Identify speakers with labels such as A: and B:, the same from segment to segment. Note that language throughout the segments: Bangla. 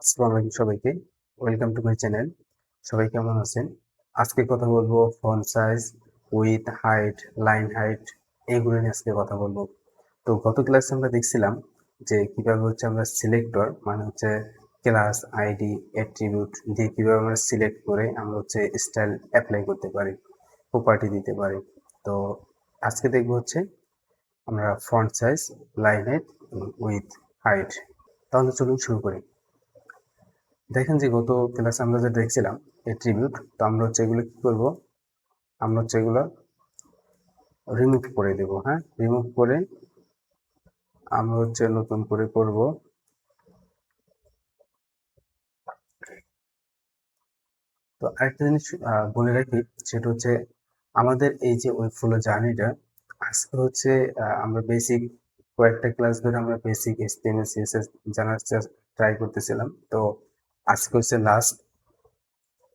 A: আসসালামু আলাইকুম সবাইকে। Welcome to my channel. সবাই কেমন আছেন? আজকে কথা বলবো font size, width, height, line height এগুলো নিয়ে আজকে কথা বলবো। তো গত ক্লাসে আমরা দেখছিলাম যে কিভাবে আমরা সিলেক্টর মানে ক্লাস, আইডি, অ্যাট্রিবিউট দিয়ে কিভাবে আমরা সিলেক্ট করে আমরা স্টাইল অ্যাপ্লাই করতে পারি, প্রপার্টি দিতে পারি। তো আজকে দেখবো আমরা font size, line height, width, height. তাহলে চলুন শুরু করি। দেখেন যে গত ক্লাসে আমরা যেটা দেখছিলাম অ্যাট্রিবিউট, তো আমরা এগুলো কি করব, আমরা এগুলো রিমুভ করে দেব। হ্যাঁ, রিমুভ করে আমরা নতুন করে করব। তো আরেকটা জিনিস বলে রাখি, সেটা আমাদের এই যে ওয়েব ফ্লো জার্নিটা আজকে আমরা বেসিক কয়েকটা ক্লাস ধরে আমরা বেসিক HTML CSS জানার ট্রাই করতেছিলাম। তো আজকে লাস্ট।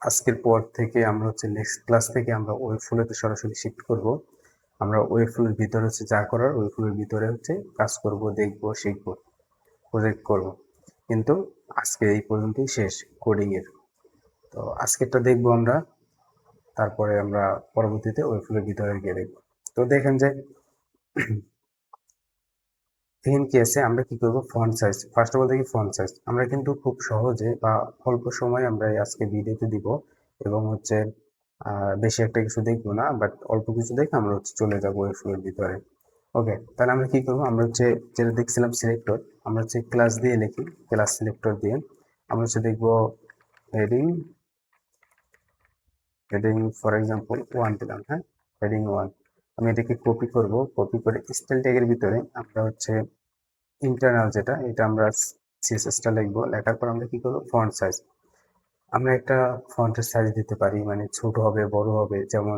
A: আজকের পর থেকে আমরা নেক্সট ক্লাস থেকে আমরা ওয়েব ফ্লোতে সরাসরি শিফট করব। আমরা ওয়েব ফ্লোর ভিতরে যা করার ওয়েব ফ্লোর ভিতরে কাজ করব, দেখব, শিখব, প্রজেক্ট করব। কিন্তু আজকে এই পর্যন্তই শেষ কোডিং এর। তো আজকেরটা দেখব আমরা, তারপরে আমরা পরবর্তীতে ওয়েব ফ্লোর ভিতরে গিয়ে দেখব। তো দেখেন যে এখানে কি আছে, আমরা কি করব, font size. First of all দেখি ফন্ট সাইজ। আমরা কিন্তু খুব সহজে বা অল্প সময় আমরা আজকে ভিডিওতে দিব, এবং বেশি একটা কিছু দেখবো না, বাট অল্প কিছু দেখে আমরা চলে যাবো ওয়েব ফ্লোর ভিতরে। ওকে, তাহলে আমরা কি করবো, আমরা যেটা দেখছিলাম সিলেক্টর, আমরা ক্লাস দিয়ে লিখি, ক্লাস সিলেক্টর দিয়ে আমরা দেখবো হেডিং, হেডিং ফর এক্সাম্পল 1 দিলাম। হ্যাঁ, হেডিং 1। আমি এটাকে কপি করব, কপি করে স্টাইল ট্যাগের ভিতরে আমরা ইন্টারনাল যেটা, এটা আমরা সিএসএসটা লিখবো। লেখার পর আমরা কি করবো, ফন্ট সাইজ। আমরা একটা ফন্টের সাইজ দিতে পারি, মানে ছোট হবে, বড় হবে। যেমন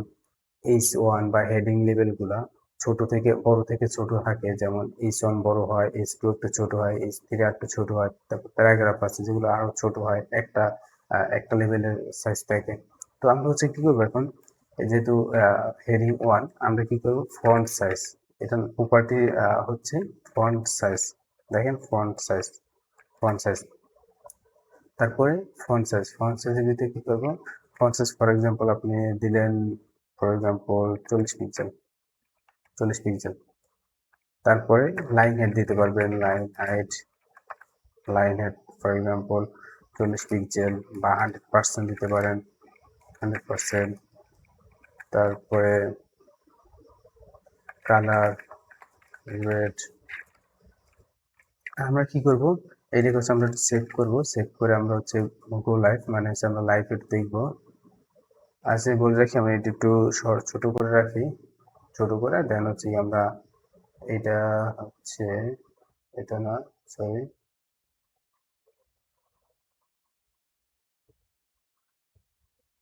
A: H1 বা হেডিং লেভেল গুলা ছোট থেকে বড় থেকে ছোট থাকে, যেমন H1 বড় হয়, H2 একটু ছোট হয়, H3 একটু ছোট হয়। তারপর প্যারাগ্রাফ আছে যেগুলো আরো ছোট হয়, একটা লেভেলের সাইজ থাকে। তো আমরা কি করবো এখন, যেহেতু হেডিং 1, আমরা কি করবো, ফন্ট সাইজ। এটা প্রপার্টি ফন্ট সাইজ। দেখেন ফন্ট সাইজ, ফন্ট সাইজ। তারপরে ফন্ট সাইজের ভিতরে কি করবো, ফন্ট সাইজ ফর এক্সাম্পল আপনি দিলেন, ফর এক্সাম্পল 40 পিক্সেল, 40 পিক্সেল। তারপরে লাইন হেড দিতে পারবেন, line head for example 40 pixel বা 100% দিতে পারেন, 100%। তারপরে কালার রেড। আমরা কি করব, এইটাকে আমরা সেভ করব, সেভ করে আমরা গো লাইভ, মানে আমরা লাইভ এড দেখবো। আচ্ছা, বলে রাখি আমি এটা একটু ছোট করে রাখি, ছোট করে দেন আমরা এটা হচ্ছে, এটা না, সরি,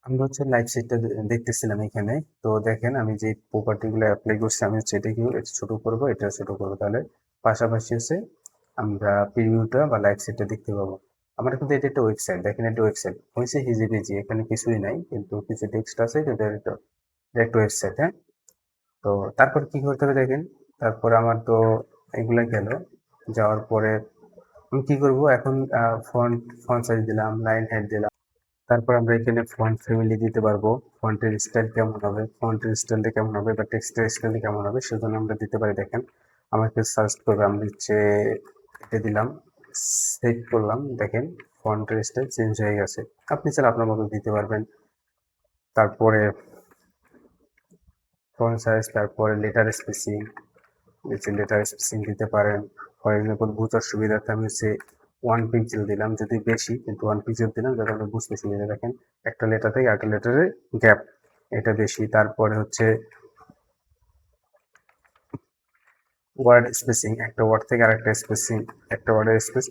A: আমরা লাইভ সেটটা দেখতেছিলাম এখানে। তো দেখেন আমি যে প্রপার্টি গুলো অ্যাপ্লাই করছি, আমি এটা কি এটা ছোট করব, এটা ছোট করবো, তাহলে পাশাপাশি আমরা প্রিভিউটা বা লাইভ সেটটা দেখতে পাবো। আমরা কিন্তু এটা একটা ওয়েবসাইট, দেখেন এটা ওয়েবসাইট হয়েছে হিজিবিজি, এখানে কিছুই নাই, কিন্তু কিছু টেক্সট আছে, এটা একটা ওয়েবসাইট। হ্যাঁ, তো তারপর কি করতে হবে দেখেন, তারপর আমার তো এগুলা গেল, যাওয়ার পরে আমি কি করব এখন, ফন্ট ফন্ট সাইজ দিলাম, লাইন হাইট দিলাম। তারপর আমরা এখানে ফন্ট ফ্যামিলি দিতে পারবো, ফন্টের স্টাইল কেমন হবে, ফন্টের স্টাইলটা কেমন হবে বা টেক্সটের স্টাইলটা কেমন হবে, সেজন্য আমরা দিতে পারি। দেখেন আমাকে সার্চ করবে, আমরা এটা দিলাম, সেভ করলাম, দেখেন ফন্টের স্টাইল চেঞ্জ হয়ে গেছে। আপনি চাইলে আপনার মতো দিতে পারবেন। তারপরে ফন্ট সাইজ, তারপরে লেটার স্পেসিং, লেটার স্পেসিং দিতে পারেন। ফর এক্সাম্পল বোঝার সুবিধার্থে আমি 1 পিক্সেল দিলাম, যদি বেশি, কিন্তু 1 পিক্সেল দিলাম যাতে আমরা বুঝতে সুবিধা। দেখেন একটা লেটার থেকে একটা লেটারের গ্যাপ, এটা বেশি। তারপরে ওয়ার্ড স্পেসিং, একটা ওয়ার্ড থেকে আরেকটা স্পেসিং, একটা ওয়ার্ডের স্পেস,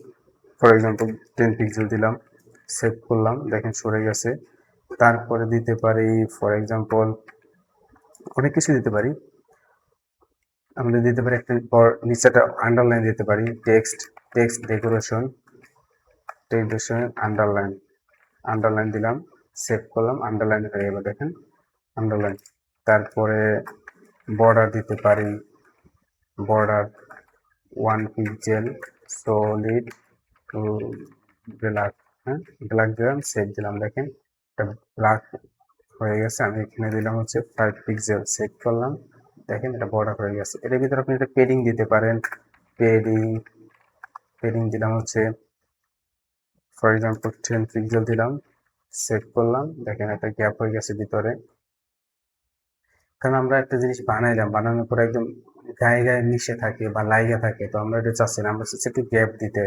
A: ফর এক্সাম্পল 10 পিক্সেল দিলাম, সেভ করলাম, দেখেন সরে গেছে। তারপরে দিতে পারি ফর এক্সাম্পল অনেক কিছু দিতে পারি। আমরা দিতে পারি একটা নিচেটা আন্ডারলাইন দিতে পারি, text, text decoration, underline, underline দিলাম, সেভ করলাম, আন্ডারলাইন হয়ে গেল, দেখেন আন্ডারলাইন। তারপরে বর্ডার দিতে পারি, border 1 pixel, solid to black, হ্যাঁ, ব্ল্যাক দিলাম, সেভ দিলাম, দেখেন এটা ব্ল্যাক হয়ে গেছে। আমি এখানে দিলাম হচ্ছে 5 পিক্সেল, সেভ করলাম, দেখেন এটা বর্ডার হয়ে গেছে। এর ভিতরে আপনি একটা পেডিং দিতে পারেন, পেডিং পেডিং দিলাম হচ্ছে ফর এক্সাম্পল 10 পিক্সেল দিলাম, সেভ করলাম, দেখেন একটা গ্যাপ হয়ে গেছে ভিতরে। কারণ আমরা একটা জিনিস বানাইলাম, বানানোর পরে একদম গায়ে গায়ে মিশে থাকে বা লাইগা থাকে, তো আমরা এটা চাচ্ছি না, আমরা চাচ্ছি একটু গ্যাপ দিতে,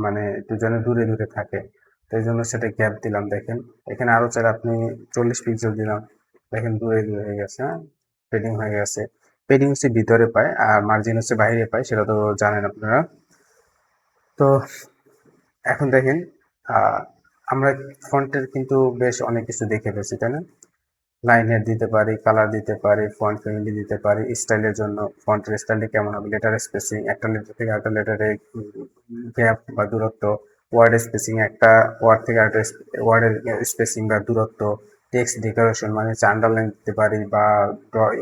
A: মানে দুজনে দূরে দূরে থাকে, তো এই জন্য সেটা গ্যাপ দিলাম। দেখেন এখানে আরো চাইলে আপনি 40 পিক্সেল দিলাম, দেখেন দূরে দূরে হয়ে গেছে, হ্যাঁ, পেডিং হয়ে গেছে। পেডিং হচ্ছে ভিতরে পায় আর মার্জিন হচ্ছে বাইরে পায়, সেটা তো জানেন আপনারা। তো এখন দেখেন আমরা ফন্টের কিন্তু বেশ অনেক কিছু দেখে ফেলছি, তাই না? লাইনার দিতে পারি, কালার দিতে পারি, ফন্ট ফ্যামিলি দিতে পারি, স্টাইলের জন্য ফন্টের স্টাইলটা কেমন হবে, লেটার স্পেসিং, একটা লেটার থেকে আরেকটা লেটারে গ্যাপ বা দূরত্ব, ওয়ার্ড স্পেসিং, একটা ওয়ার্ড থেকে আরেকটা ওয়ার্ডের স্পেসিং বা দূরত্ব, টেক্সট ডেকোরেশন মানে হচ্ছে আন্ডারলাইন দিতে পারি বা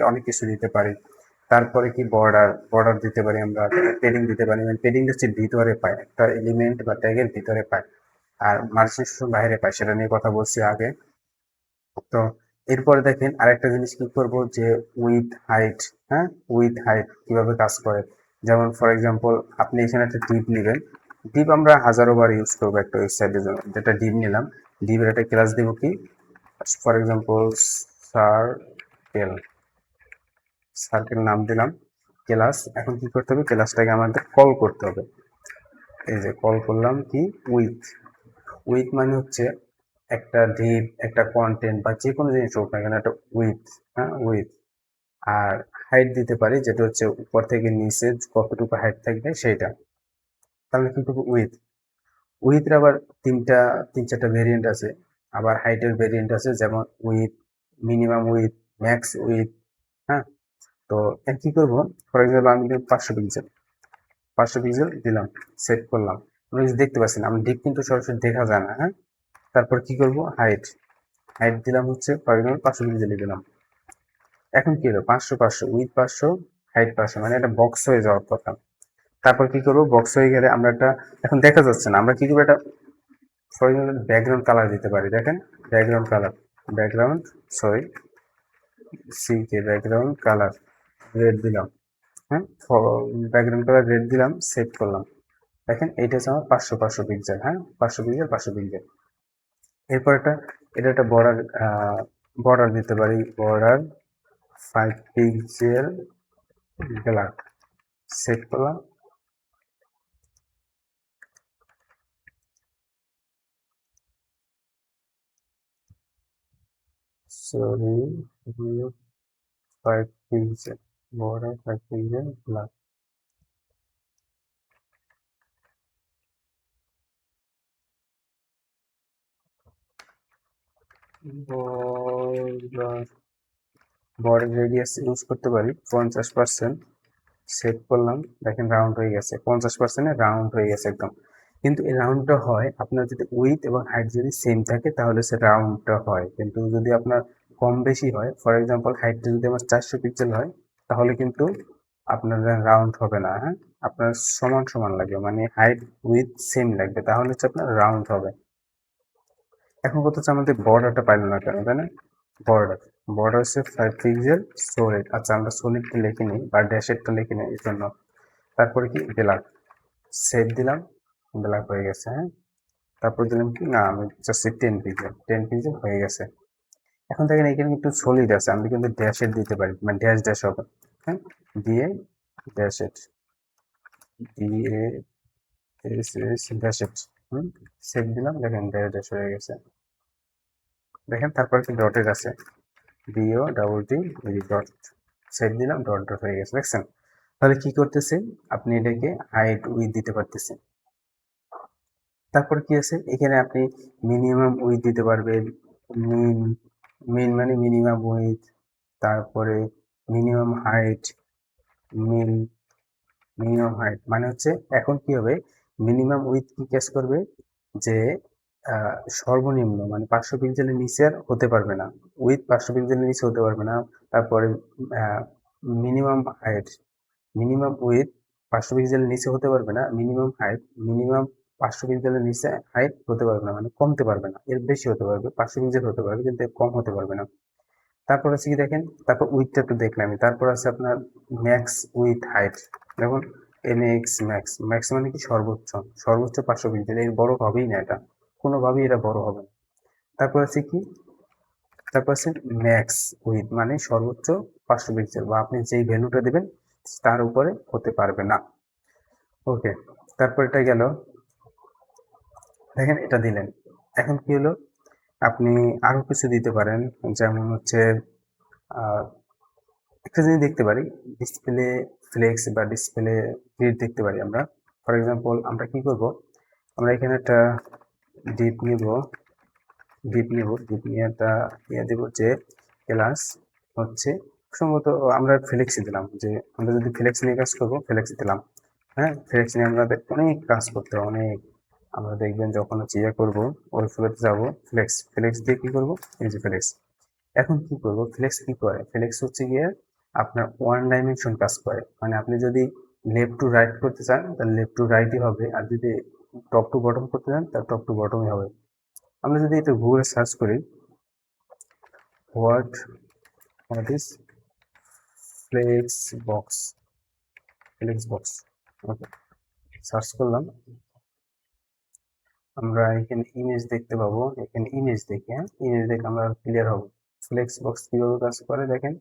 A: অনেক কিছু দিতে পারি। তারপরে কি বর্ডার দিতে পারি, আমরা পেডিং দিতে পারি, মানে পেডিং হচ্ছে ভিতরে পায়, একটা এলিমেন্ট বা ট্যাগের ভিতরে পায়, আর মার্জিন বাইরে পায়, সেটা নিয়ে কথা বলছি আগে। তো এরপরে দেখেন আরেকটা জিনিস কি করব, যে উইথ হাইট, হ্যাঁ, উইথ হাইট কিভাবে কাজ করে। যেমন ফর এক্সাম্পল আপনি এখানে একটা ডিপ নেবেন, ডিপ আমরা হাজারো বার ইউজ করবো একটা ওয়েবসাইটের জন্য, যেটা ডিপ নিলাম, ডিপের একটা ক্লাস দিব কি, ফর এক্সাম্পল সার্কেল, সার্কেল নাম দিলাম ক্লাস। এখন কি করতে হবে, ক্লাসটাকে আমাদের কল করতে হবে। এই যে কল করলাম কি, উইথ, উইথ মানে হচ্ছে একটা ডিপ, একটা কন্টেন্ট বা যে কোনো জিনিস হোক না কেন একটা উইথ, হ্যাঁ, উইথ। আর হাইট দিতে পারি, যেটা হচ্ছে উপর থেকে নিচে কতটুকু হাইট থাকবে সেইটা। তাহলে কি করবো, উইথ। উইথের আবার তিন চারটা ভেরিয়েন্ট আছে, আবার হাইটের ভেরিয়েন্ট আছে, যেমন with, minimum with, max with, হ্যাঁ। তো কি করবো, ফর এক্সাম্পল আমি 500 পিক্সেল, 500 পিক্সেল দিলাম, সেট করলাম। আপনি দেখতে পাচ্ছেন আমার ডিপ কিন্তু সরাসরি দেখা যায় না, হ্যাঁ। তারপর কি করবো, হাইট, হাইট দিলাম হচ্ছে ফর এক্সাম্পল 500 পিক্সেল দিলাম। এখন কি হলো, 500 উইথ 500, হাইট 500, মানে একটা বক্স হয়ে যাওয়ার কথা। তারপর কি করবো, বক্স হয়ে গেলে আমরা একটা, এখন দেখা যাচ্ছে না, আমরা কি করবো, একটা ফর এক্সাম্পল ব্যাকগ্রাউন্ড কালার দিতে পারি। দেখেন ব্যাকগ্রাউন্ড কালার, ব্যাকগ্রাউন্ড সরি সিকে ব্যাকগ্রাউন্ড কালার রেড দিলাম, হ্যাঁ, ব্যাকগ্রাউন্ড কালার রেড দিলাম, সেভ করলাম। দেখেন এইটা হচ্ছে আমার 500 পিক্সেল, হ্যাঁ, 500 পিক্সেল, 500 পিক্সেল। এরপর এটা একটা বর্ডার দিতে পারি, বর্ডার 5 পিক্সেল ব্ল্যাক, সেভ করলাম। Sorry, 5 pixel border, 5 pixel black. Border, border radius use করতে পারি 50%, সেভ করলাম। দেখেন রাউন্ড হয়ে গেছে, 50%-এ রাউন্ড হয়ে গেছে একদম। কিন্তু এই রাউন্ডটা হয় আপনার যদি উইথ এবং হাইট যদি সেম থাকে তাহলে সে রাউন্ডটা হয়, কিন্তু যদি আপনার কম বেশি হয়, ফর এক্সাম্পল হাইটটা যদি আমার 400 পিক্সেল হয়, তাহলে কিন্তু আপনার রাউন্ড হবে না, হ্যাঁ। আপনার সমান সমান লাগবে, মানে হাইট উইথ সেম লাগবে, তাহলে হচ্ছে আপনার রাউন্ড হবে। এখন কথা হচ্ছে আমাদের বর্ডারটা পাইলো না কেন, তাই না? বর্ডার, বর্ডার হচ্ছে 5 পিক্সেল সলিড। আচ্ছা আমরা সলিডটা লিখে নিই বা ড্যাশেরটা লিখে নিই এর জন্য। তারপরে কি, ব্ল্যাক, সেভ দিলাম, ব্ল্যাক হয়ে গেছে, হ্যাঁ। তারপর দিলাম কি, না আমি জাস্ট 10 পিক্সেল, 10 পিক্সেল হয়ে গেছে। এখন দেখেন এখানে কিন্তু সলিড আছে, আমরা কিন্তু ড্যাশের দিতে পারি, মানে ড্যাশ ড্যাশ হবে, হ্যাঁ, দিয়ে ড্যাশের, দিয়ে ড্যাশের, সেভ দিলাম, দেখেন ড্যাশ ড্যাশ হয়ে গেছে। দেখেন তারপর কি ডটের আছে, D O double T dot, save দিলাম, ডট ডট হয়ে গেছে, দেখছেন? তাহলে কি করতেছে, আপনি এটাকে হাইট উইথ দিতে পারতেছেন। তারপর কি আছে এখানে, আপনি মিনিমাম উইথ দিতে পারবেন, মিন, মিন মানে মিনিমাম উইথ, তারপরে মিনিমাম হাইট, মিন, মিনিমাম হাইট মানে হচ্ছে এখন কি হবে, মিনিমাম উইথ কি কাজ করবে, যে সর্বনিম্ন মানে 500 পিক্সেলের নিচে আর হতে পারবে না, উইথ 500 পিক্সেলের নিচে হতে পারবে না। তারপরে মিনিমাম হাইট, মিনিমাম উইথ 500 পিক্সেলের নিচে হতে পারবে না, মিনিমাম হাইট, মিনিমাম 500 পিক্সেলের নিচে হাইট হতে পারবে না, মানে কমতে পারবে না, এর বেশি হতে পারবে, 500 পিক্সেল হতে পারবে কিন্তু এর কম হতে পারবে না। তারপর আছে কি দেখেন, তারপর উইথটা তো দেখলাম, তারপর আছে আপনার ম্যাক্স উইথ হাইট। দেখুন এমএক্স ম্যাক্স, ম্যাক্স মানে কি সর্বোচ্চ, সর্বোচ্চ 500 পিক্সেল, এর বড় হবেই না, এটা কোনোভাবেই এটা বড় হবে না। তারপর আছে কি, তারপর আছে ম্যাক্স উইথ মানে সর্বোচ্চ 500 পিক্সেল, বা আপনি যেই ভ্যালুটা দেবেন তার উপরে হতে পারবে না। ওকে, তারপর এটা গেল, দেখেন এটা দিলেন। এখন কি হলো, আপনি আরো কিছু দিতে পারেন, যেমন হচ্ছে একটা জিনিস দেখতে পারি, ডিসপ্লে ফ্লেক্স বা ডিসপ্লে গ্রিড দেখতে পারি আমরা। ফর এক্সাম্পল আমরা কি করব, আমরা এখানে একটা ডিপ নিব, ডিপ নিয়ে একটা ইয়ে দেবো যে ক্লাস হচ্ছে সম্ভবত আমরা ফ্লেক্স দিলাম, যে আমরা যদি ফ্লেক্স নিয়ে কাজ করবো ফ্লেক্স দিলাম। হ্যাঁ, ফ্লেক্স নিয়ে আমাদের অনেক কাজ করতে হবে, অনেক। আমরা দেখবেন যখন হচ্ছে ইয়ে করবো, ওই ফ্লোতে যাবো, ফ্লেক্স ফ্লেক্স দিয়ে কি করবো, এই যে ফ্লেক্স। এখন কি করবো, ফ্লেক্স কি করে, ফ্লেক্স হচ্ছে গিয়ে আপনার ওয়ান ডাইমেনশন কাজ করে, মানে আপনি যদি লেফট টু রাইট করতে চান তাহলে লেফট টু রাইটই হবে, আর যদি টপ টু বটম করতে চান তাহলে টপ টু বটমই হবে। আমরা যদি এটা গুগলে সার্চ করি, what what is flex box, flex box, okay, search করলাম, আমরা এখানে ইমেজ দেখতে পাবো, এখানে ইমেজ দেখে, ইমেজ দেখে আমরা ক্লিয়ার হব ফ্লেক্স বক্স কিভাবে কাজ করে। দেখেন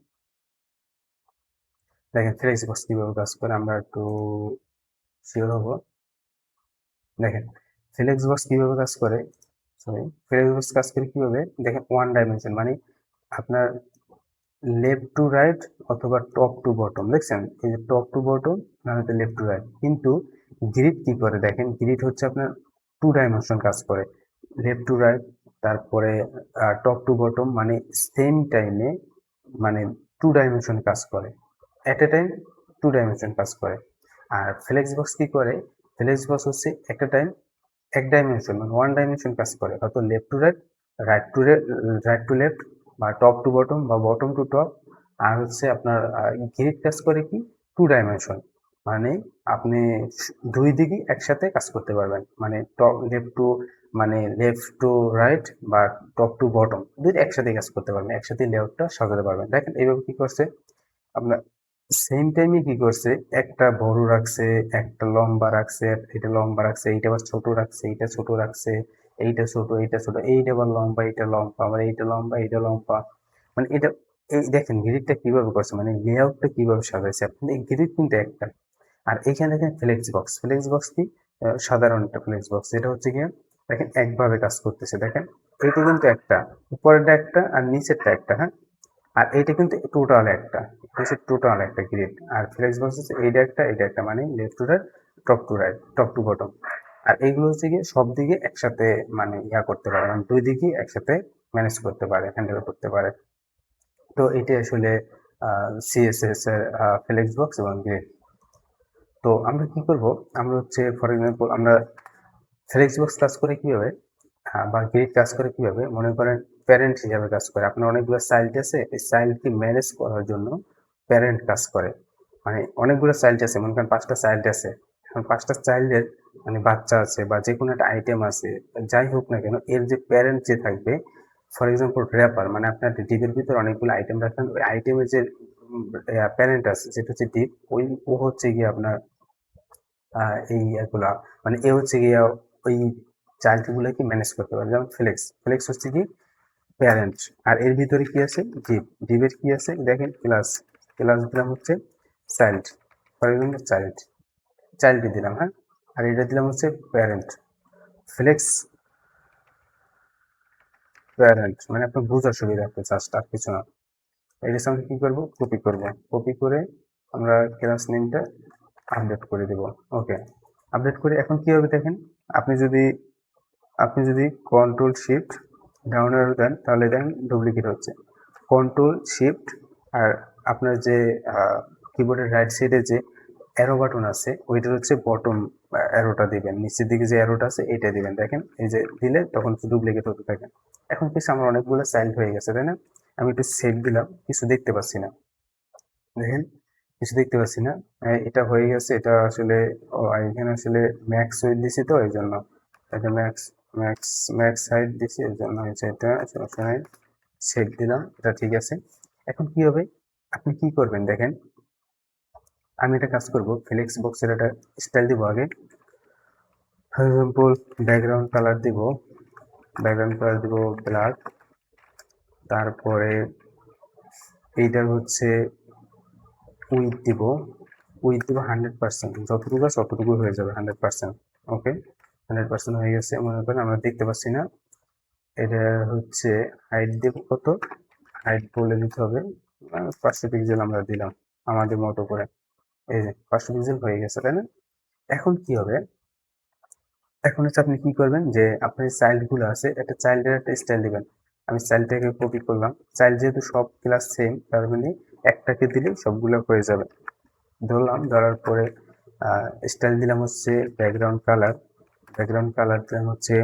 A: দেখেন ফ্লেক্স বক্স কিভাবে কাজ করে, আমরা একটু শিওর হব। দেখেন ফ্লেক্স বক্স কিভাবে কাজ করে, সরি, ফ্লেক্স বক্স কাজ করে কিভাবে, দেখেন ওয়ান ডাইমেনশন মানে আপনার লেফট টু রাইট অথবা টপ টু বটম, দেখছেন এই যে টপ টু বটম না হয়তো লেফট টু রাইট। কিন্তু গ্রিড কি করে, দেখেন গ্রিড হচ্ছে আপনার টু ডাইমেনশন কাজ করে, লেফট টু রাইট, তারপরে টপ টু বটম, মানে সেম টাইমে, মানে টু ডাইমেনশন কাজ করে, এট এ টাইম টু ডাইমেনশন কাজ করে। আর ফ্লেক্স বক্স কি করে, ফ্লেক্স বক্স হচ্ছে একটা টাইম এক ডাইমেনশন মানে ওয়ান ডাইমেনশন কাজ করে, হয়তো left to right, right to left, বা টপ টু বটম, বা বটম টু টপ। আর হচ্ছে আপনার গ্রিড কাজ করে কি টু ডাইমেনশন, মানে আপনি দুই দিকই একসাথে কাজ করতে পারবেন, মানে টপ লেফট টু, মানে লেফট টু রাইট বা টপ টু বটম দুইটা একসাথে কাজ করতে পারবেন, একসাথে লেআউটটা সাজাতে পারবেন। দেখেন এইভাবে কি করছে আপনার, সেম টাইমে কি করছে, একটা বড় রাখছে, একটা লম্বা রাখছে, এটা লম্বা রাখছে, এইটা আবার ছোট রাখছে, এইটা ছোট রাখছে, এইটা ছোট, এইটা ছোট, এইটা আবার লম্বা, এইটা লম্বা, আবার এইটা লম্বা, এইটা লম্বা, মানে এটা, এই দেখেন গ্রিডটা কিভাবে করছে, মানে লেআউটটা কিভাবে সাজাইছে, আপনি এই গ্রিড কিন্তু একটা। আর এইখানে দেখেন ফ্লেক্স বক্স, ফ্লেক্স বক্স কি সাধারণ একটা ফ্লেক্স বক্স, এটা হচ্ছে গিয়ে দেখেন একভাবে কাজ করতেছে, দেখেন এইটা কিন্তু একটা, উপরেরটা একটা আর নিচেরটা একটা, হ্যাঁ, আর এইটা কিন্তু টোটাল একটা, টোটাল একটা গ্রিড। আর ফ্লেক্স বক্স হচ্ছে এইটা একটা, এটা একটা, মানে left to right, top to right, top to bottom. আর এইগুলো হচ্ছে গিয়ে সব দিকে একসাথে মানে ইয়া করতে পারে, মানে দুই দিকে একসাথে ম্যানেজ করতে পারে, হ্যান্ডেল করতে পারে। তো এটা আসলে সিএসএস এর ফ্লেক্স বক্স এবং গ্রিড। তো আমরা কি করব, আমরা হচ্ছে ফর এক্সাম্পল আমরা ফ্লেক্স বক্স কাজ করে কিভাবে, বা গ্রিড কাজ করে কিভাবে, মনে করেন প্যারেন্ট হিসাবে কাজ করে, আপনার অনেকগুলো চাইল্ড আছে, এই চাইল্ডকে ম্যানেজ করার জন্য প্যারেন্ট কাজ করে, মানে অনেকগুলো চাইল্ড আছে, মনে করেন 5টা চাইল্ড আছে, এখন 5টা চাইল্ডের মানে বাচ্চা আছে বা যে কোনো একটা আইটেম আছে, যাই হোক না কেন, এর যে প্যারেন্ট যে থাকবে, ফর এক্সাম্পল র্যাপার, মানে আপনার ডিপের ভিতরে অনেকগুলো আইটেম রাখেন, ওই আইটেমের যে প্যারেন্ট আছে যেটা হচ্ছে ডিপ, ওই ও হচ্ছে গিয়ে আপনার এই এগুলা, মানে এ হচ্ছে গিয়ে ওই চাইল্ডগুলোকে ম্যানেজ করতে পারে, যেমন ফ্লেক্স, ফ্লেক্স হচ্ছে কি প্যারেন্ট। আর এর ভিতরে কি আছে ডিপ, ডিপের কি আছে দেখেন ক্লাস, ক্লাস দিলাম হচ্ছে চাইল্ড, ফর এক্সাম্পল চাইল্ড, চাইল্ডকে দিলাম, হ্যাঁ, আর এটা দিলাম হচ্ছে প্যারেন্ট। ফ্লেক্স প্যারেন্ট মানে আপনার বোঝার সুবিধা আপনি জাস্ট, আর কিছু না। এটার সঙ্গে কি করব, কপি করব, কপি করে আমরা ক্লাস নেমটা আপডেট করে দেব। ওকে, আপডেট করে এখন কি হবে দেখেন, আপনি যদি আপনি যদি কন্ট্রোল শিফট ডাউন অ্যারো দেন তাহলে দেখেন ডুপ্লিকেট হচ্ছে, কন্ট্রোল শিফট, আর আপনার যে কিবোর্ডের রাইট সাইডে যে অ্যারো বাটন আছে ওইটার হচ্ছে বটম অ্যারোটা দিবেন, নিচের দিকে যে অ্যারোটা আছে এটা দিবেন, দেখেন এই যে দিলে তখন ডুপ্লিকেট হতে থাকে। এখন কিছু আমার অনেকগুলো চাইল্ড হয়ে গেছে তাই না, আমি একটু সেভ দিলাম, কিছু দেখতে পাচ্ছি না, দেখেন কিছু দেখতে পাচ্ছি না। এটা হয়ে গেছে, এটা আসলে এখানে আসলে ম্যাক্স ওয়েট দিছি তো এই জন্য, এটা ম্যাক্স ম্যাক্স ম্যাক্স হাইট দিছি এই জন্য হয়েছে, এটা সমস্যা নাই। সেভ দিলাম, এটা ঠিক আছে। এখন কি হবে, আপনি কি করবেন দেখেন, আমি একটা কাজ করব, ফ্লেক্স বক্সের একটা স্টাইল দিব আগে। ফর এক্সাম্পল ব্যাকগ্রাউন্ড কালার দিব, ব্ল্যাক। তারপরে এইটার হচ্ছে উইথ দিব, 100%, যতটুকু আছে ততটুকু হয়ে যাবে 100%। ওকে, 100% হয়ে গেছে। মনে করেন আমরা দেখতে পাচ্ছি না। এটা হচ্ছে হাইট দেব কত, হাইট বলে দিতে হবে 500 পিক্সেল আমরা দিলাম আমাদের মতো করে। এই যে 500 পিক্সেল হয়ে গেছে, তাই না? এখন কি হবে, এখন হচ্ছে আপনি কি করবেন যে আপনার চাইল্ড গুলো আছে, একটা চাইল্ডের একটা স্টাইল দিবেন। আমি চাইল্ডটাকে কপি করলাম, চাইল্ড যেহেতু সব ক্লাস সেম, তার মানে একটাকে দিলে সবগুলো হয়ে যাবে। ধরলাম, ধরার পরে স্টাইল দিলাম হচ্ছে ব্যাকগ্রাউন্ড কালার দিলাম হচ্ছে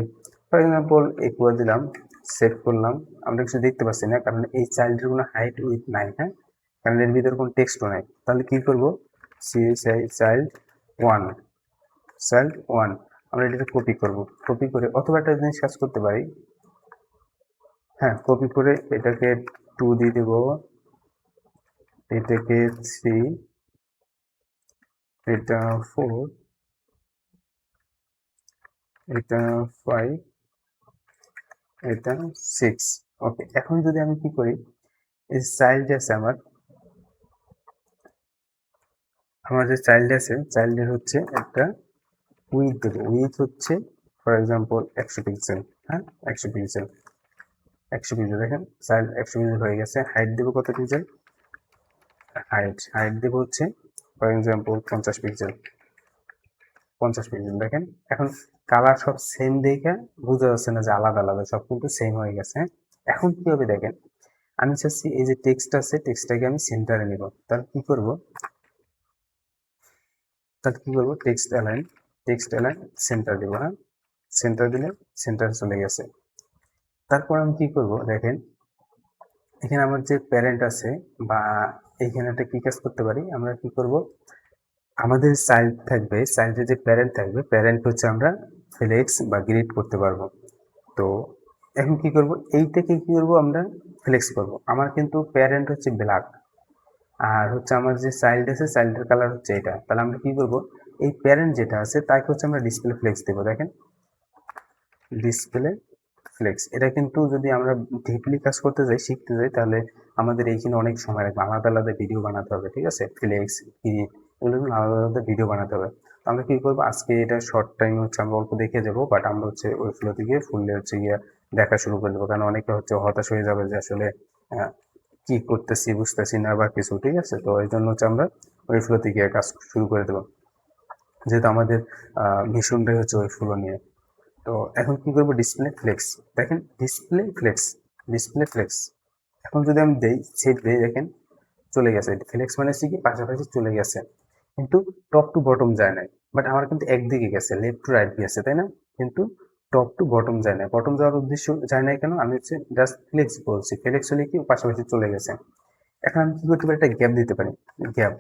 A: ফর এক্সাম্পল ইকুয়াল দিলাম, সেভ করলাম। আমরা কিছু দেখতে পাচ্ছি না কারণ এই চাইল্ডের কোনো হাইট উইথ নাই, হ্যাঁ, কারণ এর ভিতরে কোনো টেক্সটও নাই। তাহলে কি করবো, চাইল্ড ওয়ান, আমরা এটাকে কপি করব, কপি করে অথবা একটা জিনিস কাজ করতে পারি, হ্যাঁ, কপি করে এটাকে 2 দিয়ে দেবো, এটাকে 3, এটা 4, এটা 5, এটা 6। ওকে, এখন যদি আমি কি করি, এই চাইল্ড আছে আমার যে চাইল্ড আছে, চাইল্ডের হচ্ছে একটা উইথ দেবো, উইথ হচ্ছে ফর এক্সাম্পল 100 পিক্সেল, হ্যাঁ, 100 পিক্সেল, 100 পিক্সেল। দেখেন চাইল্ড 100 পিক্সেল হয়ে গেছে। হাইট দেবো কত পিক্সেল, হাইট দেবো হচ্ছে ফর এক্সাম্পল 50 পিক্সেল, 50 পিক্সেল। দেখেন এখন কালার সব সেম দেখে বোঝা যাচ্ছে না যে আলাদা আলাদা, সব কিন্তু সেম হয়ে গেছে। এখন কি হবে দেখেন, আমি চাচ্ছি এই যে টেক্সট আছে, টেক্সটটাকে আমি সেন্টারে নিব। তাহলে কি করব, টেক্সট অ্যালাইন সেন্টার দিব, হ্যাঁ, সেন্টার দিলে সেন্টার চলে গেছে। তারপর আমি কি করব দেখেন, এখানে আমার যে প্যারেন্ট আছে বা এইখানে একটা কি কাজ করতে পারি, আমরা কি করব, আমাদের চাইল্ড থাকবে, চাইল্ডের যে প্যারেন্ট থাকবে, প্যারেন্ট হচ্ছে আমরা ফ্লেক্স বা গ্রিড করতে পারবো। তো এখন কি করব, এইটাকে কি করব, আমরা ফ্লেক্স করব। আমার কিন্তু প্যারেন্ট হচ্ছে ব্ল্যাক, আর হচ্ছে আমার যে চাইল্ড আছে, চাইল্ডের কালার হচ্ছে এটা। তাহলে আমরা কি করব, এই প্যারেন্ট যেটা আছে তাকে হচ্ছে আমরা ডিসপ্লে ফ্লেক্স দেবো। দেখেন ডিসপ্লে ফ্লেক্স, এটা কিন্তু যদি আমরা ডিপলি কাজ করতে যাই, শিখতে যাই, তাহলে আমাদের এইখানে অনেক সময় লাগবে, আলাদা আলাদা ভিডিও বানাতে হবে, ঠিক আছে, ফ্লেক্স গ্রিড এগুলো আলাদা আলাদা ভিডিও বানাতে হবে। তো আমরা কি করবো, আজকে এটা শর্ট টাইম হচ্ছে আমরা অল্প দেখে যাবো, বাট আমরা হচ্ছে ওই ফ্লোতে গিয়ে ফুললে হচ্ছে গিয়ে দেখা শুরু করে দেবো, কারণ অনেকে হচ্ছে হতাশ হয়ে যাবে যে আসলে কি করতেছি বুঝতেছি না বা কিছু, ঠিক আছে। তো এই জন্য হচ্ছে আমরা ওই ফ্লোতে গিয়ে কাজ শুরু করে দেবো, যেহেতু আমাদের মিশনটাই হচ্ছে ওই ফ্লো নিয়ে। তো এখন কি করবো, ডিসপ্লে ফ্লেক্স। দেখেন ডিসপ্লে ফ্লেক্স এখন যদি আমি দেই, সেভ দেই, দেখেন চলে গেছে। ফ্লেক্স মানে কি, পাশাপাশি চলে গেছে, কিন্তু টপ টু বটম যায় নাই। বাট আমার কিন্তু একদিকে গেছে, লেফট টু রাইট গেছে, তাই না? কিন্তু টপ টু বটম যায় না। বটম যাওয়ার উদ্দেশ্য যায় নাই কেন, আমি হচ্ছে জাস্ট ফ্লেক্স বলছি, ফ্লেক্স হলে কি পাশাপাশি চলে গেছে। এখন আমি কি করতে পারি, একটা গ্যাপ দিতে পারি, গ্যাপ।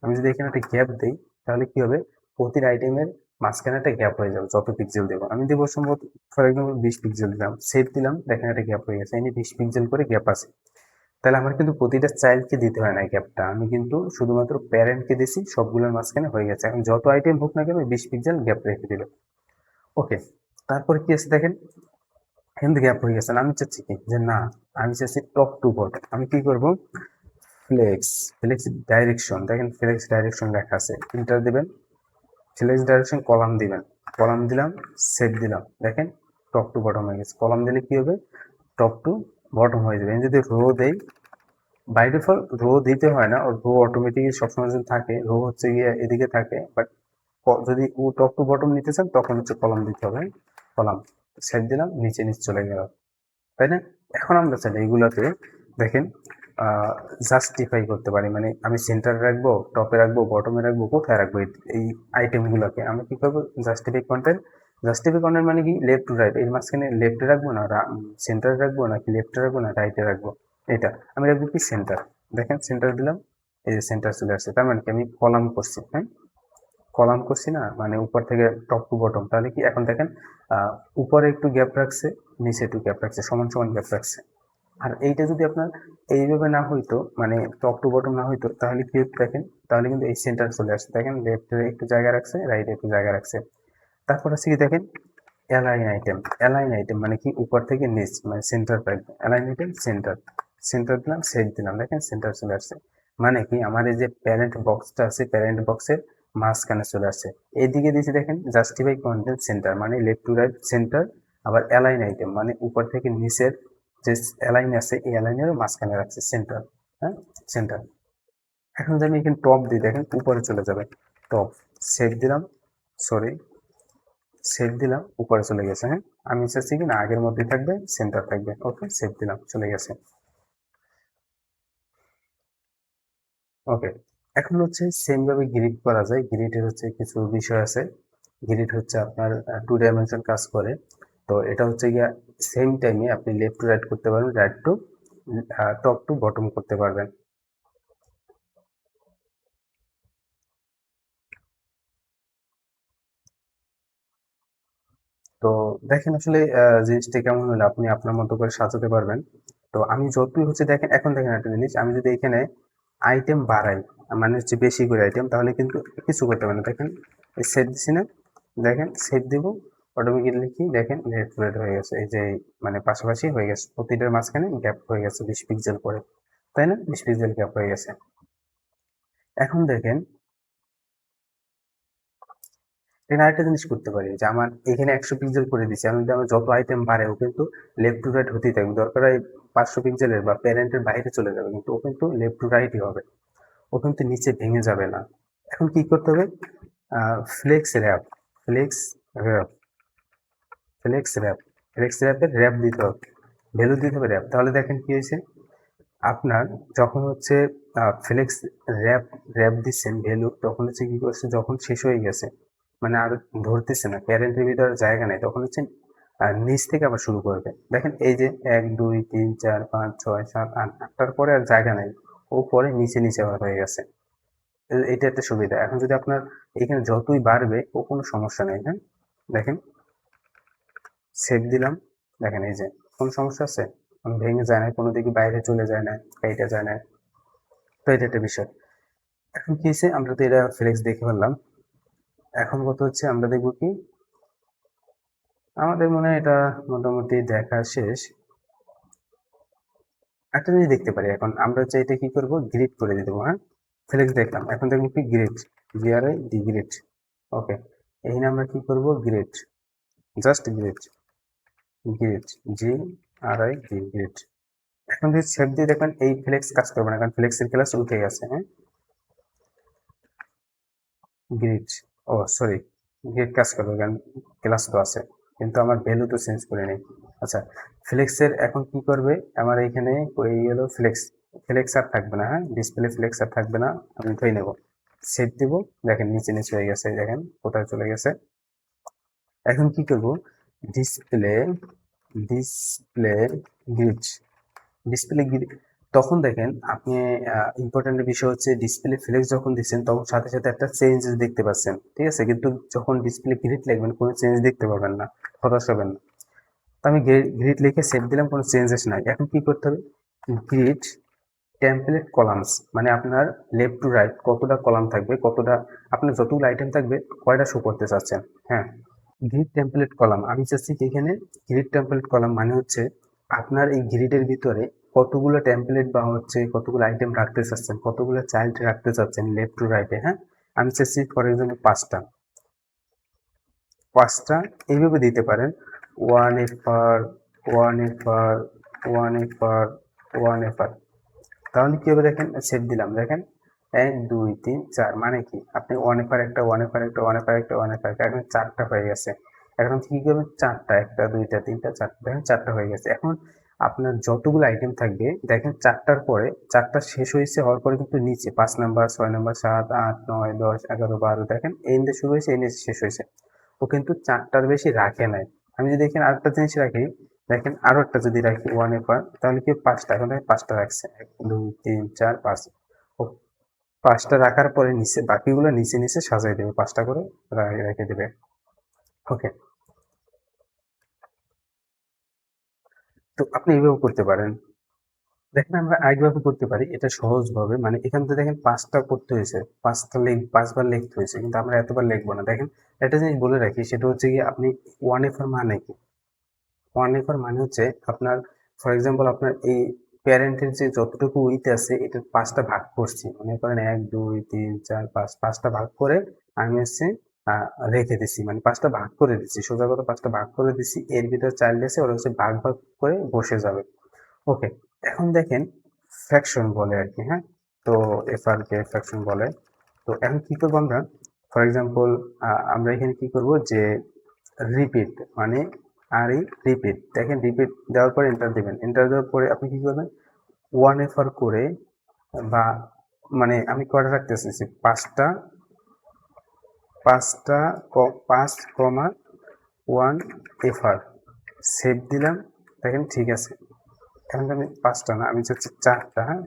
A: আমি যদি এখানে একটা গ্যাপ দিই, তাহলে কি হবে, প্রতিটা আইটেমের মাঝখানে একটা গ্যাপ হয়ে যাবে। যত পিক্সেল দেবো, আমি দেবো সম্ভবত ফর এক্সাম্পল 20 পিক্সেল দিলাম, সেভ দিলাম, দেখেন একটা গ্যাপ হয়ে গেছে, এনে 20 পিক্সেল করে গ্যাপ আছে। তাহলে আমার কিন্তু প্রতিটা চাইল্ডকে দিতে হয় না এই গ্যাপটা, আমি কিন্তু শুধুমাত্র প্যারেন্টকে দিছি, সবগুলোর মাঝখানে হয়ে গেছে। এখন যত আইটেম হোক না কেন 20 পিক্সেল গ্যাপ রেখে দিল। ওকে, তারপরে কি আছে দেখেন, এখানে গ্যাপ হয়ে গেছে, আমি চাচ্ছি কি যে না, আমি চাচ্ছি টপ টু বটম। আমি কি করব, ফ্লেক্স ডাইরেকশন, দেখেন ফ্লেক্স ডাইরেকশন লেখা আছে, এন্টার দিবেন, ফ্লেক্স ডাইরেকশন কলাম দিবেন, কলাম দিলাম, সেভ দিলাম, দেখেন টপ টু বটম হয়ে গেছে। কলাম দিলে কি হবে, টপ টু বটম হয়ে যাবে। যদি রো দেই, বাই ডিফল্ট রো দিতে হয় না, ওর রো অটোমেটিকলি সবসময় যদি থাকে, রো হচ্ছে গিয়ে এদিকে থাকে, বাট যদি ও টপ টু বটম নিতে চান তখন হচ্ছে কলাম দিতে হবে, কলাম সেভ দিলাম, নিচে চলে গেল, তাই না? এখন আমরা চাইলে এইগুলোতে দেখেন জাস্টিফাই করতে পারি, মানে আমি সেন্টারে রাখবো, টপে রাখবো, বটমে রাখবো, কোথায় রাখবো এই আইটেমগুলোকে। আমি কি করবো, জাস্টিফাই কন্টেন্ট মানে কি, লেফট টু রাইট, এর মাঝখানে লেফটে রাখবো না সেন্টারে রাখবো, নাকি লেফটে রাখবো না রাইটে রাখবো, এটা আমি রাখবো কি সেন্টার। দেখেন সেন্টার দিলাম, এই যে সেন্টার চলে আসছে, তার মানে কি আমি কলাম করছি, হ্যাঁ কলাম করছি না, মানে উপর থেকে টপ টু বটম, তাহলে কি এখন দেখেন উপরে একটু গ্যাপ রাখছে, নিচে একটু গ্যাপ রাখছে, সমান সমান গ্যাপ রাখছে। আর এইটা যদি আপনার এইভাবে না হইতো, মানে টপ টু বটম না হইতো, তাহলে কি হতো দেখেন, তাহলে কিন্তু এই সেন্টার চলে আসছে, দেখেন লেফটে একটু জায়গা রাখছে, রাইটে একটু জায়গা রাখছে। তারপর হচ্ছে কি দেখেন অ্যালাইন আইটেম মানে কি উপর থেকে নিচ, মানে সেন্টার পাইব, অ্যালাইন আইটেম সেন্টার, সেন্টার দিলাম, সেট দিলাম, দেখেন সেন্টার চলে আসছে। মানে কি আমার এই যে প্যারেন্ট বক্সটা আছে, প্যারেন্ট বক্সের মাঝখানে চলে আসছে। এইদিকে দিয়েছি দেখেন জাস্টিফাই কন্টেন্ট সেন্টার, মানে লেফট টু রাইট সেন্টার। আবার অ্যালাইন আইটেম মানে উপর থেকে নিচের যে অ্যালাইন আছে, এই অ্যালাইনের মাঝখানে রাখছে সেন্টার, হ্যাঁ সেন্টার। এখন যদি আমি এখানে টপ দিই, দেখেন উপরে চলে যাবে, টপ সেট দিলাম, সরি সেট দিলাম, উপরে চলে গেছে। হ্যাঁ আমি চাচ্ছি কি না আগের মধ্যেই থাকবে, সেন্টার থাকবে, ওকে সেট দিলাম, চলে গেছে। ওকে, এখন হচ্ছে সেম ভাবে গ্রিড করা যায়। গ্রিডের হচ্ছে কিছু বিষয় আছে। গ্রিড হচ্ছে আপনার 2 ডাইমেনশন কাজ করে। তো এটা হচ্ছে গিয়া সেম টাইমে আপনি লেফট টু রাইট করতে পারবেন, right to top to bottom করতে পারবেন। তো দেখেন আসলে জিনিসটা কেমন হলে আপনি আপনার মতো করে সাজাতে পারবেন। তো আমি যতই হচ্ছে দেখেন, এখন দেখেন একটা জিনিস, আমি যদি এখানে আইটেম বাড়াই, মানে হচ্ছে বেশি করে আইটেম, তাহলে কিন্তু কিছু করতে পারে না। দেখেন সেট দিছি না, দেখেন সেট দিব, অটোমেটিকলি কি দেখেন রেড রেড হয়ে গেছে, এই যে মানে পাশাপাশি হয়ে গেছে, প্রতিটার মাঝখানে গ্যাপ হয়ে গেছে 20 পিক্সেল করে, তাই না? 20 পিক্সেল গ্যাপ হয়ে গেছে। এখন দেখেন এখানে আরেকটা জিনিস করতে পারি, যে আমার এখানে 100 পিক্সেল করে দিচ্ছি, আমি যদি আমার যত আইটেম বাড়ে ও কিন্তু লেফট টু রাইট হতেই থাকবে, দরকার হয় 500 পিক্সেলের বা প্যারেন্টের বাইরে চলে যাবে, কিন্তু ও কিন্তু লেফট টু রাইটই হবে, ও কিন্তু নিচে ভেঙে যাবে না। এখন কি করতে হবে, flex wrap, flex wrap, flex র্যাপের র্যাপ দিতে হবে, ভ্যালু দিতে হবে র্যাপ। তাহলে দেখেন কি হয়েছে, আপনার যখন হচ্ছে ফ্লেক্স র্যাপ র্যাপ দিচ্ছেন ভ্যালু, তখন হচ্ছে কি করছে, যখন শেষ হয়ে গেছে, মানে আর ধরতেছে না, প্যারেন্টের ভিতরে জায়গা নেই, তখন হচ্ছে নিচ থেকে আবার শুরু করবে। দেখেন এই যে 1 2 3 4 5 6 7 8, 8টার পরে আর জায়গা নেই, ও পরে নিচে নিচে আবার হয়ে গেছে। এটা একটা সুবিধা। এখন যদি আপনার এখানে যতই বাড়বে ও কোনো সমস্যা নেই, হ্যাঁ দেখেন সেভ দিলাম, দেখেন এই যে কোনো সমস্যা আছে, ভেঙে যায় না, কোনো দিকে বাইরে চলে যায় না, এইটা যায় না। তো এটা একটা বিষয়। এখন কি হয়েছে, আমরা তো এটা ফ্লেক্স দেখে ফেললাম, এখন কত হচ্ছে আমরা দেখবো কি, আমাদের মনে হয় এটা মোটামুটি দেখা শেষ। একটা জিনিস দেখতে পারি, এখন আমরা হচ্ছে এটা কি করবো, গ্রিড করে দিয়ে দেবো। হ্যাঁ ফ্লেক্স দেখলাম, এখন দেখবো কি grid, G R I D grid. Okay, এখানে আমরা কি করব, grid, just grid, grid G R I D grid. এখন যদি সেভ দিয়ে দেখবেন এই ফ্লেক্স কাজ করবে না, কারণ ফ্লেক্সের ক্লাস উঠে গেছে। হ্যাঁ গ্রিড, ও সরি, গ্রিড কাজ করবে কারণ ক্লাস তো আছে, কিন্তু আমার ভ্যালু তো চেঞ্জ করে নেই। আচ্ছা, ফ্লেক্সের এখন কি করবে, আমার এখানে ওই হলো ফ্লেক্স, ফ্লেক্স আর থাকবে না, হ্যাঁ ডিসপ্লে ফ্লেক্স আর থাকবে না, আমি ধরে নেব, সেভ দিব, দেখেন নিচে নিচে হয়ে গেছে, দেখেন কোথায় চলে গেছে। এখন কি করব, display, display grid, display grid, তখন দেখেন আপনি ইম্পর্টেন্ট বিষয় হচ্ছে ডিসপ্লে ফ্লেক্স যখন দিচ্ছেন তখন সাথে সাথে একটা চেঞ্জ দেখতে পাচ্ছেন, ঠিক আছে, কিন্তু যখন ডিসপ্লে গ্রিড লিখবেন কোনো চেঞ্জ দেখতে পাবেন না, হতাশ হবেন না। তো আমি গ্রিড লিখে সেভ দিলাম, কোনো চেঞ্জেস নাই। এখন কি করতে হবে, গ্রিড টেমপ্লেট কলামস, মানে আপনার লেফট টু রাইট কতটা কলাম থাকবে, কতটা আপনার যতগুলো আইটেম থাকবে কয়টা শো করতে চাচ্ছেন। হ্যাঁ গ্রিড টেমপ্লেট কলাম, আমি চাচ্ছি কি এখানে গ্রিড টেমপ্লেট কলাম মানে হচ্ছে আপনার এই গ্রিডের ভিতরে কতগুলো টেমপ্লেট বা হচ্ছে কতগুলো আইটেম রাখতে চাচ্ছেন, কতগুলো চাইল্ড রাখতে চাচ্ছেন লেফট টু রাইটে। হ্যাঁ আমি চাচ্ছি ফর এক্সাম্পল 5টা, 5টা এইভাবে দিতে পারেন, ওয়ান এফার, ওয়ান এফার, ওয়ান এফার, ওয়ান এফার। তাহলে কি হবে দেখেন, সেভ দিলাম, দেখেন 1 2 3 4, মানে কি আপনি ওয়ান এফার একটা, ওয়ান এফার একটা, ওয়ান এফার একটা, ওয়ান এফার একটা, এখন 4টা হয়ে গেছে। এখন কি করবেন, 4টা, 1 2 3 4 4, দেখেন 4টা হয়ে গেছে। এখন আপনার যতগুলো আইটেম থাকবে দেখেন 4টার পরে, 4টা শেষ হয়েছে হওয়ার পরে কিন্তু নিচে 5 নাম্বার, 6 নাম্বার, 7 8 9 10 11 12, দেখেন এই নিচে শুরু হয়েছে, এই নিচে শেষ হয়েছে, ও কিন্তু 4টার বেশি রাখে নাই। আমি যদি এখানে আরেকটা জিনিস রাখি, দেখেন আরো একটা যদি রাখি ওয়ান এফার, তাহলে কি 5টা, এখন দেখেন 5টা রাখছে, 1 2 3 4 5। 5টা রাখার পরে নিচে বাকিগুলো নিচে নিচে সাজাই দেবে, 5টা করে রেখে দেবে। ওকে, তো আপনি এইভাবে করতে পারেন। দেখেন আমরা আরেকভাবে করতে পারি, এটা সহজভাবে, মানে এখান থেকে দেখেন 5টা করতে হয়েছে, 5বার লিখতে হয়েছে, কিন্তু আমরা এতবার লিখবো না। দেখেন একটা জিনিস বলে রাখি, সেটা হচ্ছে কি আপনি 1f এর মানে কি, 1f এর মানে হচ্ছে আপনার, ফর এক্সাম্পল আপনার এই প্যারেন্টের যে যতটুকু উইথ আছে এটার 5টা ভাগ করছি, মনে করেন 1 2 3 4 5, 5টা ভাগ করে আমি হচ্ছে রেখে দিছি, মানে 5টা ভাগ করে দিচ্ছি, সোজা কথা 5টা ভাগ করে দিচ্ছি, এর ভিতরে চাইল্ড আছে ওরা হচ্ছে ভাগ ভাগ করে বসে যাবে। ওকে, এখন দেখেন ফ্র্যাকশন বলে আর কি, হ্যাঁ, তো এফআর কে ফ্র্যাকশন বলে। তো এখন কি করবো আমরা, ফর এক্সাম্পল আমরা এখানে কি করব যে রিপিট, মানে আর এই রিপিট, দেখেন রিপিট দেওয়ার পরে এন্টার দিবেন, এন্টার দেওয়ার পরে আপনি কি করবেন, 1f করে, বা মানে আমি কয়টা রাখতে চাইছি, 5টা, 5টা 5,1 সেভ দিলাম। দেখেন ঠিক আছে, এখন আমি 5টা না, আমি হচ্ছে 4টা, হ্যাঁ,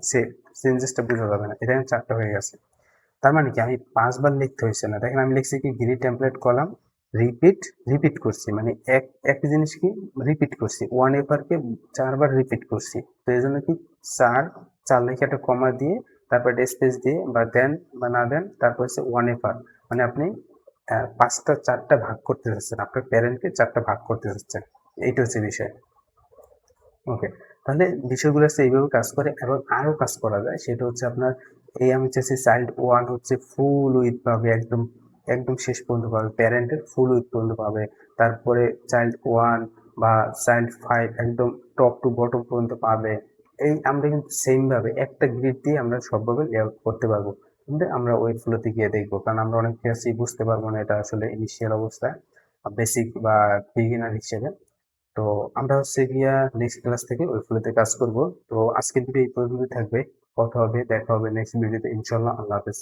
A: চেঞ্জেসটা বোঝা যাবে না, এটা 4টা হয়ে গেছে। তার মানে কি আমি 5বার লিখতে হয়েছে না, দেখেন আমি লিখছি কি grid template column repeat, repeat করছি, মানে একই জিনিস কি রিপিট করছি, 1f কে 4বার রিপিট করছি, তো এই জন্য কি 4 4 লিখে একটা কমা দিয়ে তারপর একটা স্পেস দিয়ে বা দেন বা না দেন, তারপর হচ্ছে 1f, মানে আপনি 5টা 4টা ভাগ করতে চাচ্ছেন, আপনার প্যারেন্টকে 4টা ভাগ করতে চাচ্ছেন, এইটা হচ্ছে বিষয়। ওকে, তাহলে বিষয়গুলো হচ্ছে এইভাবে কাজ করে, এবং আরো কাজ করা যায়, সেটা হচ্ছে আপনার এই আমি চাইছি চাইল্ড 1 হচ্ছে ফুল উইথ পাবে, একদম একদম শেষ পর্যন্ত পাবে, প্যারেন্টের ফুল উইথ পর্যন্ত পাবে, তারপরে চাইল্ড 1 বা চাইল্ড 5 একদম টপ টু বটম পর্যন্ত পাবে। এই আমরা কিন্তু সেম ভাবে একটা গ্রিড দিয়ে আমরা সবভাবে লেআউট করতে পারবো, কিন্তু আমরা ওই ফ্লোতে গিয়ে দেখবো, কারণ আমরা অনেক ক্ষেত্রে বুঝতে পারবো না এটা আসলে ইনিশিয়াল অবস্থায় বেসিক বা বিগিনার হিসেবে। তো আমরা হচ্ছে গিয়া নেক্সট ক্লাস থেকে ওই ফ্লোতে কাজ করব। তো আজকের ভিডিও এই পর্যন্তই থাকবে, কথা হবে, দেখা হবে নেক্সট ভিডিওতে ইনশাল্লাহ। আল্লাহ হাফেজ।